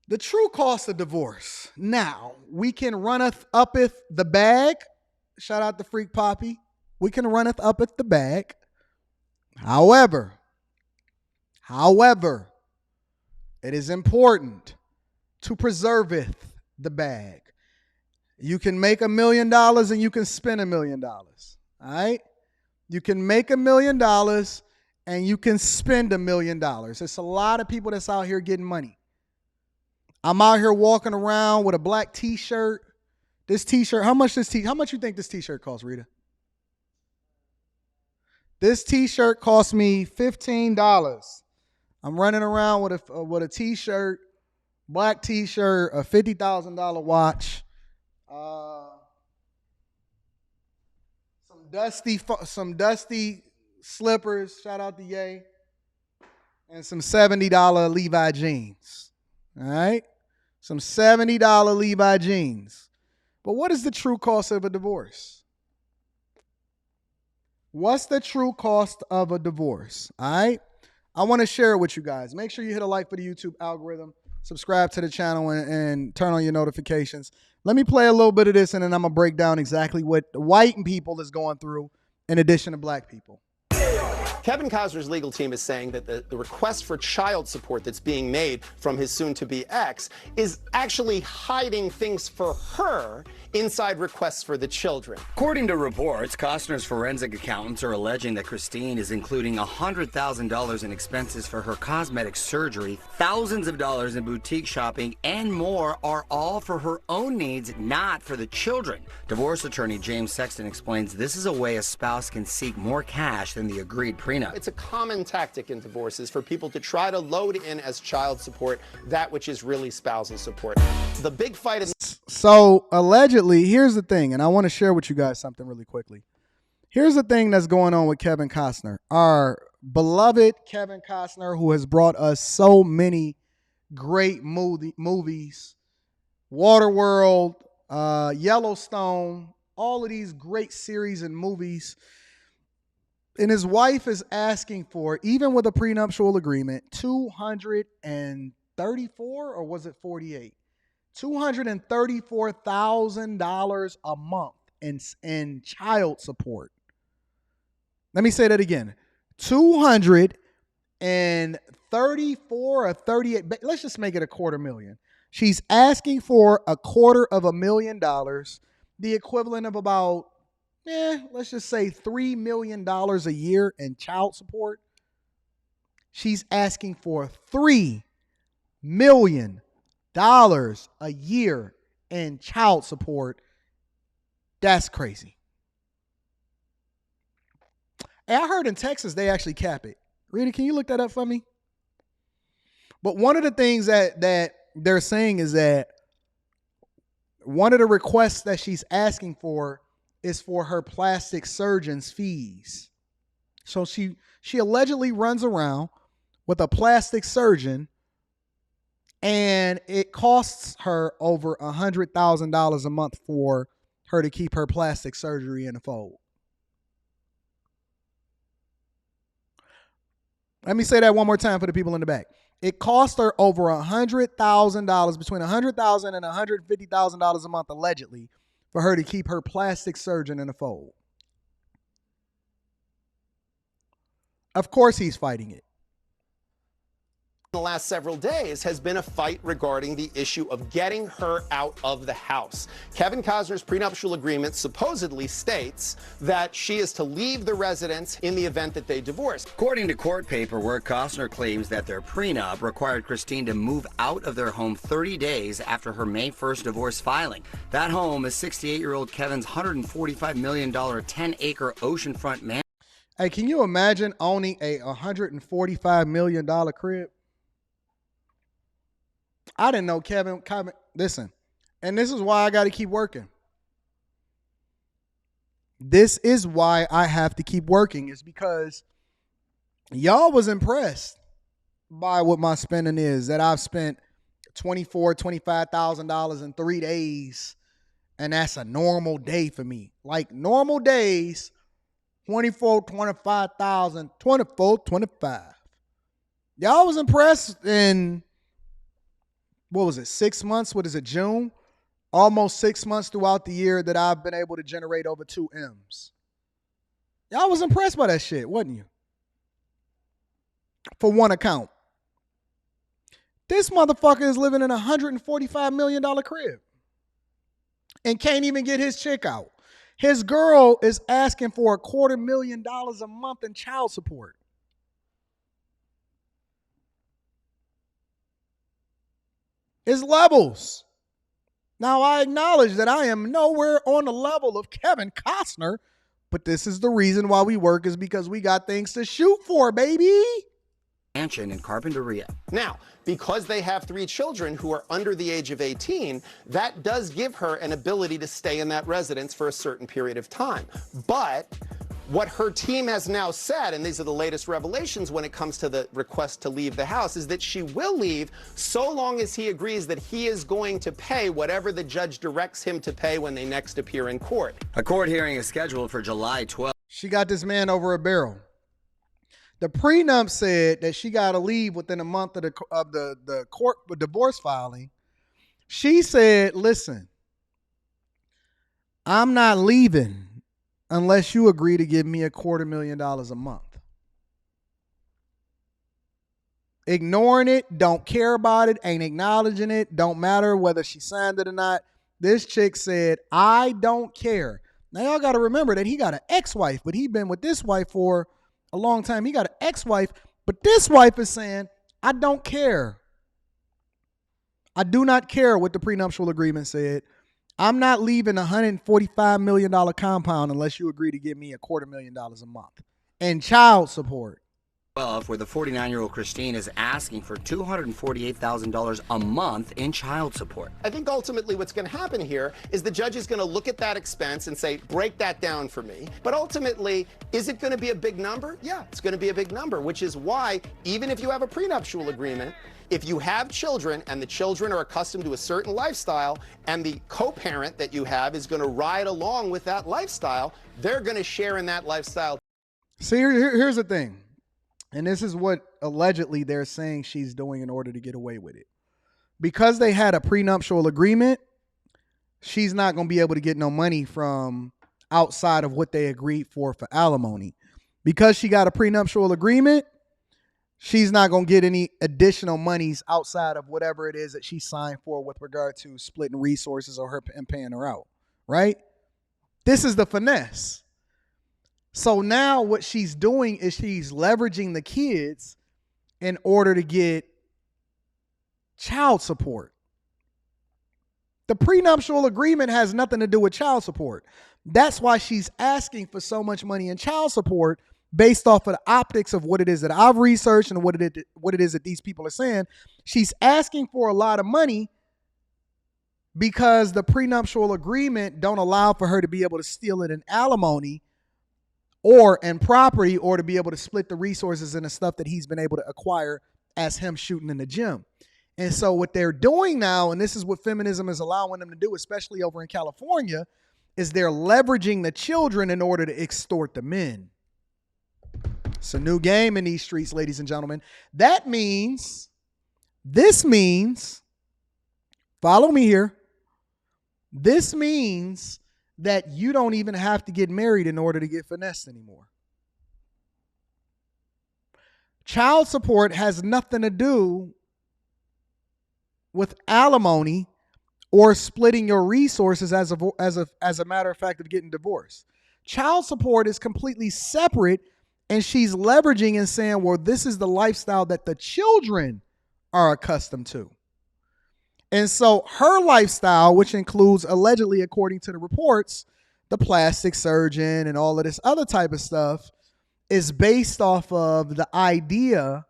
The true cost of divorce. Now, we can runneth uppeth the bag. Shout out to Freak Poppy. We can runneth uppeth the bag. However, it is important to preserveth the bag. You can make $1 million and you can spend $1 million. All right? You can make $1 million and you can spend $1 million. There's a lot of people that's out here getting money. I'm out here walking around with a black t-shirt. This t-shirt, how much you think this t-shirt costs, Rita? This t-shirt cost me $15. I'm running around with a t-shirt, black t-shirt, a $50,000 watch, some dusty slippers, shout out to Ye, and some $70 Levi jeans. All right? Some $70 Levi jeans. But what is the true cost of a divorce? What's the true cost of a divorce? All right? I want to share it with you guys. Make sure you hit a like for the YouTube algorithm. Subscribe to the channel and turn on your notifications. Let me play a little bit of this, and then I'm going to break down exactly what the white people is going through in addition to black people. Kevin Costner's legal team is saying that the request for child support that's being made from his soon-to-be ex is actually hiding things for her inside requests for the children. According to reports, Costner's forensic accountants are alleging that Christine is including $100,000 in expenses for her cosmetic surgery, thousands of dollars in boutique shopping, and more are all for her own needs, not for the children. Divorce attorney James Sexton explains this is a way a spouse can seek more cash than the agreed prenup. It's a common tactic in divorces for people to try to load in as child support that which is really spousal support. The big fight in So allegedly, here's the thing, and I want to share with you guys something really quickly. Here's the thing that's going on with Kevin Costner. Our beloved Kevin Costner, who has brought us so many great movies, Waterworld, Yellowstone, all of these great series and movies. And his wife is asking for, even with a prenuptial agreement, $234 or was it 48? $234,000 a month in child support. Let me say that again. 234 or 38. Let's just make it $250,000. She's asking for $250,000, the equivalent of about, let's just say $3 million a year in child support. She's asking for $3 million a year in child support. That's crazy. And I heard in Texas they actually cap it. Rita, can you look that up for me? But one of the things that they're saying is that one of the requests that she's asking for is for her plastic surgeon's fees. So she allegedly runs around with a plastic surgeon, and it costs her over $100,000 a month for her to keep her plastic surgery in the fold. Let me say that one more time for the people in the back. It cost her over $100,000, between $100,000 and $150,000 a month, allegedly, for her to keep her plastic surgeon in the fold. Of course he's fighting it. the last several days has been a fight regarding the issue of getting her out of the house. Kevin Costner's prenuptial agreement supposedly states that she is to leave the residence in the event that they divorce. According to court paperwork, Costner claims that their prenup required Christine to move out of their home 30 days after her May 1st divorce filing. That home is 68-year-old Kevin's $145 million 10-acre oceanfront mansion. Hey, can you imagine owning a $145 million crib? I didn't know Kevin, listen, and this is why I got to keep working. This is why I have to keep working, is because y'all was impressed by what my spending is, that I've spent $24,000, $25,000 in 3 days, and that's a normal day for me. Like normal days, 24, 25,000, 24, 25. Y'all was impressed, what was it, 6 months? What is it, June? Almost 6 months throughout the year that I've been able to generate over 2 M's. Y'all was impressed by that shit, wasn't you? For one account. This motherfucker is living in a $145 million crib and can't even get his chick out. His girl is asking for $250,000 a month in child support. It's levels. Now, I acknowledge that I am nowhere on the level of Kevin Costner, but this is the reason why we work, is because we got things to shoot for, baby. Mansion in Carpinteria. Now, because they have 3 children who are under the age of 18, that does give her an ability to stay in that residence for a certain period of time. But what her team has now said, and these are the latest revelations when it comes to the request to leave the house, is that she will leave so long as he agrees that he is going to pay whatever the judge directs him to pay when they next appear in court. A court hearing is scheduled for July 12th. She got this man over a barrel. The prenup said that she got to leave within a month of the court divorce filing. She said, listen, I'm not leaving unless you agree to give me $250,000 a month. Ignoring it, don't care about it, ain't acknowledging it, don't matter whether she signed it or not. This chick said, I don't care. Now, y'all got to remember that he got an ex-wife, but he been with this wife for a long time. He got an ex-wife, but this wife is saying, I don't care. I do not care what the prenuptial agreement said. I'm not leaving a $145 million compound unless you agree to give me $250,000 a month and child support. Where the 49-year-old Christine is asking for $248,000 a month in child support. I think ultimately what's going to happen here is the judge is going to look at that expense and say, break that down for me. But ultimately, is it going to be a big number? Yeah, it's going to be a big number, which is why even if you have a prenuptial agreement, if you have children and the children are accustomed to a certain lifestyle and the co-parent that you have is going to ride along with that lifestyle, they're going to share in that lifestyle. See, here's the thing. And this is what allegedly they're saying she's doing in order to get away with it. Because they had a prenuptial agreement, she's not going to be able to get no money from outside of what they agreed for alimony. Because she got a prenuptial agreement, she's not going to get any additional monies outside of whatever it is that she signed for with regard to splitting resources or her and paying her out, right? This is the finesse. So now what she's doing is she's leveraging the kids in order to get child support. The prenuptial agreement has nothing to do with child support. That's why she's asking for so much money in child support based off of the optics of what it is that I've researched and what it is that these people are saying. She's asking for a lot of money because the prenuptial agreement don't allow for her to be able to steal it in alimony or in property, or to be able to split the resources and the stuff that he's been able to acquire as him shooting in the gym. And so what they're doing now, and this is what feminism is allowing them to do, especially over in California, is they're leveraging the children in order to extort the men. It's a new game in these streets, ladies and gentlemen. This means, follow me here. This means that you don't even have to get married in order to get finessed anymore. Child support has nothing to do with alimony or splitting your resources as a matter of fact of getting divorced. Child support is completely separate, and she's leveraging and saying, well, this is the lifestyle that the children are accustomed to. And so her lifestyle, which includes allegedly, according to the reports, the plastic surgeon and all of this other type of stuff, is based off of the idea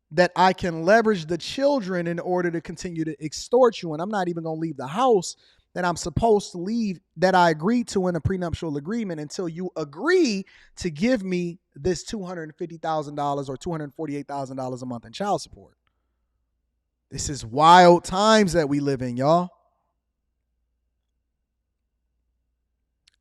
that I can leverage the children in order to continue to extort you. And I'm not even going to leave the house that I'm supposed to leave, that I agreed to in a prenuptial agreement, until you agree to give me this $250,000 or $248,000 a month in child support. This is wild times that we live in, y'all.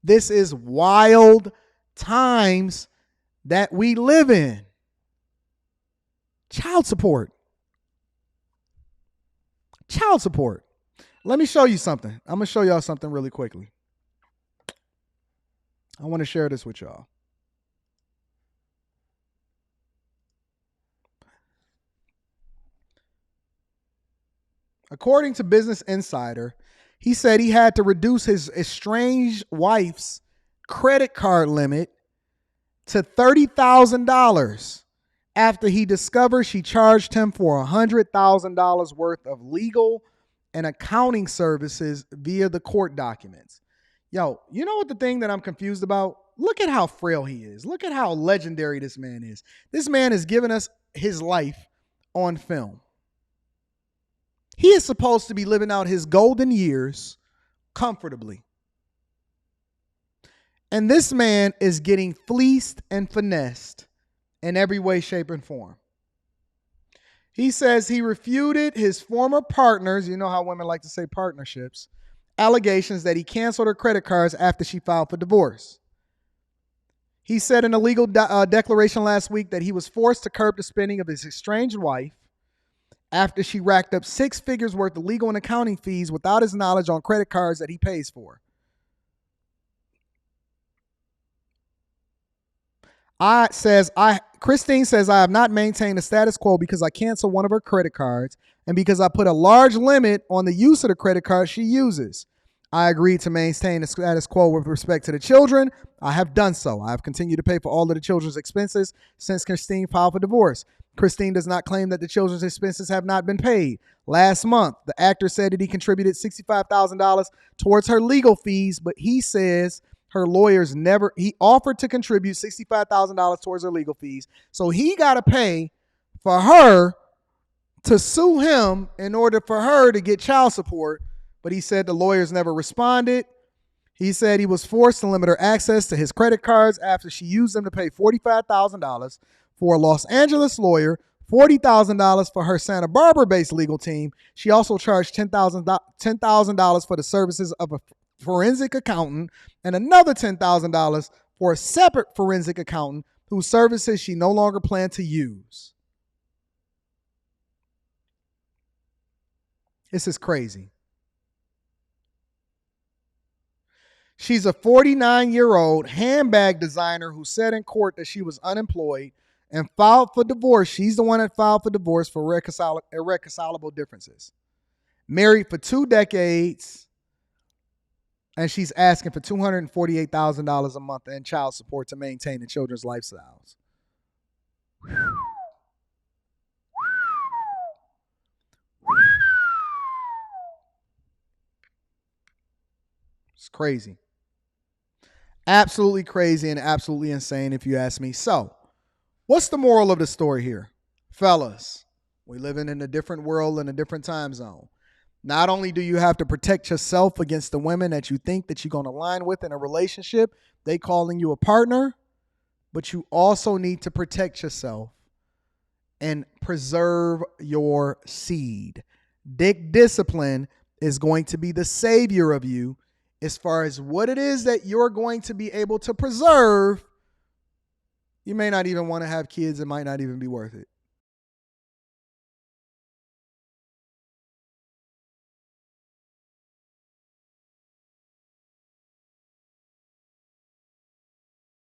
This is wild times that we live in. Child support. Child support. Let me show you something. I'm going to show y'all something really quickly. I want to share this with y'all. According to Business Insider, he said he had to reduce his estranged wife's credit card limit to $30,000 after he discovered she charged him for $100,000 worth of legal and accounting services via the court documents. Yo, you know what the thing that I'm confused about? Look at how frail he is. Look at how legendary this man is. This man has given us his life on film. He is supposed to be living out his golden years comfortably. And this man is getting fleeced and finessed in every way, shape, and form. He says he refuted his former partners, you know how women like to say partnerships, allegations that he canceled her credit cards after she filed for divorce. He said in a legal declaration last week that he was forced to curb the spending of his estranged wife after she racked up 6 figures worth of legal and accounting fees without his knowledge on credit cards that he pays for. Christine says, I have not maintained the status quo because I canceled one of her credit cards and because I put a large limit on the use of the credit card she uses. I agreed to maintain the status quo with respect to the children. I have done so. I have continued to pay for all of the children's expenses since Christine filed for divorce. Christine does not claim that the children's expenses have not been paid. Last month, the actor said that he contributed $65,000 towards her legal fees, but he says her lawyers he offered to contribute $65,000 towards her legal fees. So he got to pay for her to sue him in order for her to get child support. But he said the lawyers never responded. He said he was forced to limit her access to his credit cards after she used them to pay $45,000 for a Los Angeles lawyer, $40,000 for her Santa Barbara-based legal team. She also charged $10,000 for the services of a forensic accountant and another $10,000 for a separate forensic accountant whose services she no longer planned to use. This is crazy. She's a 49-year-old handbag designer who said in court that she was unemployed and filed for divorce. She's the one that filed for divorce for irreconcilable differences. Married for 2 decades, and she's asking for $248,000 a month in child support to maintain the children's lifestyles. It's crazy. Absolutely crazy and absolutely insane if you ask me. So, what's the moral of the story here? Fellas, we're living in a different world and a different time zone. Not only do you have to protect yourself against the women that you think that you're going to align with in a relationship, they calling you a partner, but you also need to protect yourself and preserve your seed. Dick discipline is going to be the savior of you as far as what it is that you're going to be able to preserve. You may not even want to have kids. It might not even be worth it.